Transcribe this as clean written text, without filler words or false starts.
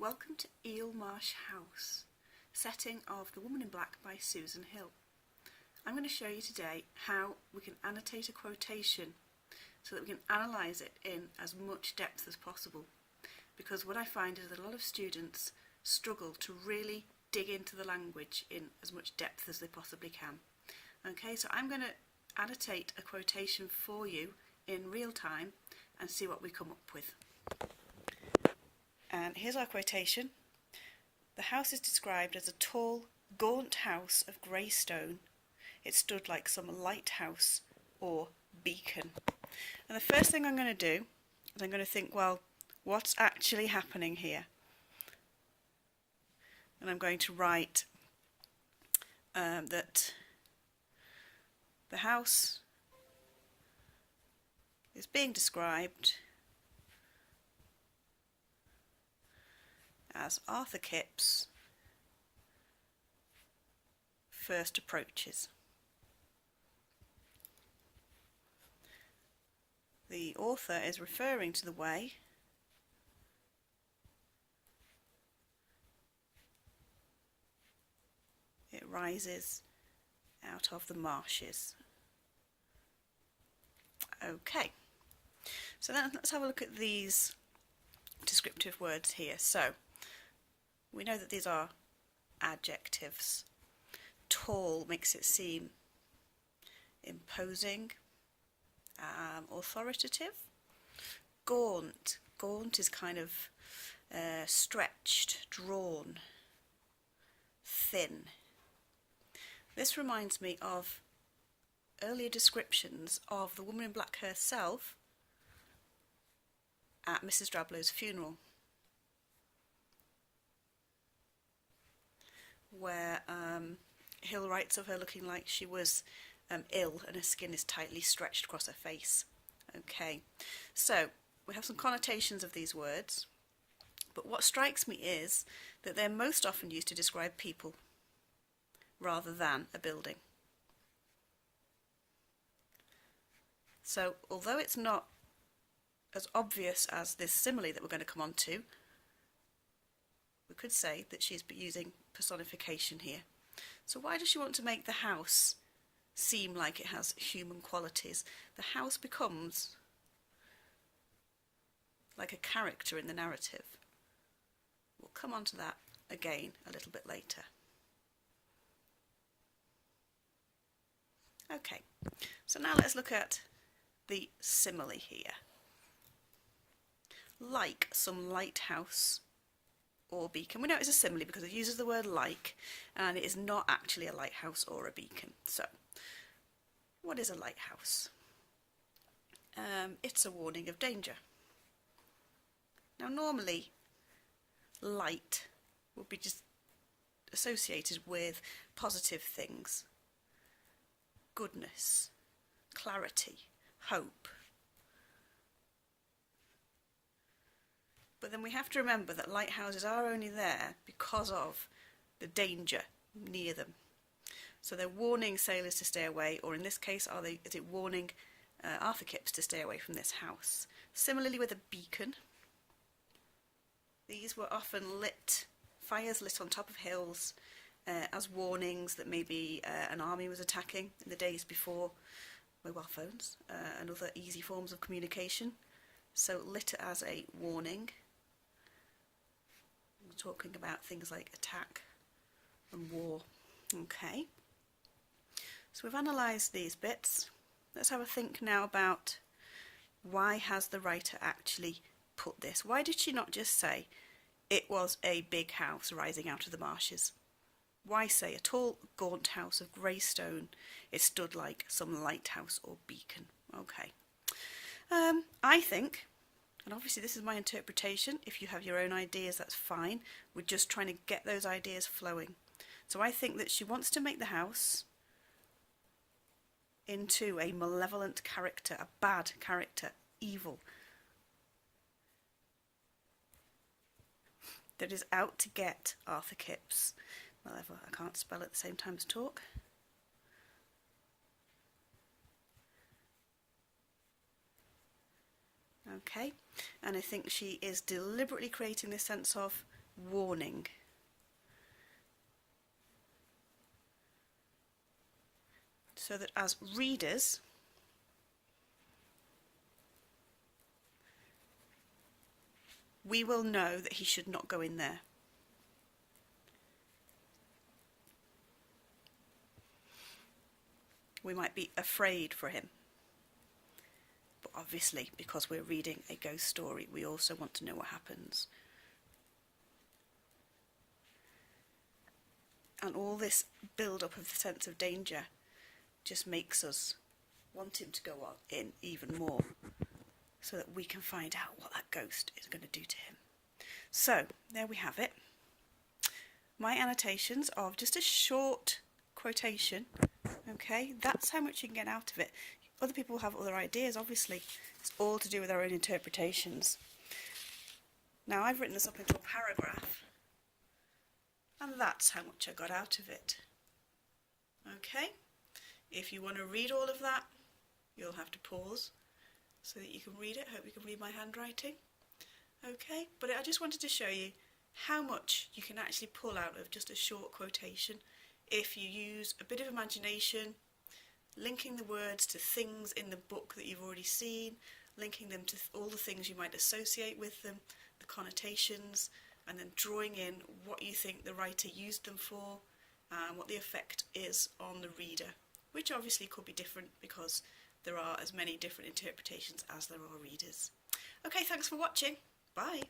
Welcome to Eel Marsh House, setting of The Woman in Black by Susan Hill. I'm going to show you today how we can annotate a quotation so that we can analyse it in as much depth as possible, because what I find is that a lot of students struggle to really dig into the language in as much depth as they possibly can. Okay, so I'm going to annotate a quotation for you in real time and see what we come up with. And here's our quotation. The house is described as a tall, gaunt house of grey stone. It stood like some lighthouse or beacon. And the first thing I'm going to do is I'm going to think, well, what's actually happening here? And I'm going to write that the house is being described as Arthur Kipps first approaches. The author is referring to the way it rises out of the marshes. Okay, so then let's have a look at these descriptive words here. So we know that these are adjectives. Tall makes it seem imposing, authoritative. Gaunt is kind of stretched, drawn, thin. This reminds me of earlier descriptions of the woman in black herself at Mrs. Drabblow's funeral, where Hill writes of her looking like she was ill and her skin is tightly stretched across her face. Okay, so we have some connotations of these words, but what strikes me is that they're most often used to describe people rather than a building. So although it's not as obvious as this simile that we're going to come on to, we could say that she's using personification here. So why does she want to make the house seem like it has human qualities? The house becomes like a character in the narrative. We'll come on to that again a little bit later. Okay, so now let's look at the simile here. Like some lighthouse or beacon. We know it's a simile because it uses the word like, and it is not actually a lighthouse or a beacon. So, what is a lighthouse? It's a warning of danger. Now, normally, light would be just associated with positive things. Goodness, clarity, hope. But then we have to remember that lighthouses are only there because of the danger near them. So they're warning sailors to stay away, or in this case, is it warning Arthur Kipps to stay away from this house? Similarly with a beacon, these were often fires lit on top of hills as warnings that maybe an army was attacking in the days before mobile phones and other easy forms of communication. So lit as a warning. We're talking about things like attack and war. Okay. So we've analysed these bits. Let's have a think now about why has the writer actually put this? Why did she not just say it was a big house rising out of the marshes? Why say a tall, gaunt house of grey stone? It stood like some lighthouse or beacon. Okay. I think, and obviously this is my interpretation, if you have your own ideas that's fine, we're just trying to get those ideas flowing. So I think that she wants to make the house into a malevolent character, a bad character, evil, that is out to get Arthur Kipps. Malevolent, I can't spell at the same time as talk. Okay, and I think she is deliberately creating this sense of warning. So that as readers, we will know that he should not go in there. We might be afraid for him. But obviously, because we're reading a ghost story, we also want to know what happens. And all this build-up of the sense of danger just makes us want him to go on in even more, so that we can find out what that ghost is going to do to him. So, there we have it. My annotations of just a short quotation. Okay, that's how much you can get out of it. Other people have other ideas, obviously. It's all to do with our own interpretations. Now, I've written this up into a paragraph, and that's how much I got out of it. Okay, if you want to read all of that, you'll have to pause so that you can read it. Hope you can read my handwriting. Okay, but I just wanted to show you how much you can actually pull out of just a short quotation if you use a bit of imagination, linking the words to things in the book that you've already seen, linking them to all the things you might associate with them, the connotations, and then drawing in what you think the writer used them for and what the effect is on the reader, which obviously could be different because there are as many different interpretations as there are readers. Okay, thanks for watching. Bye.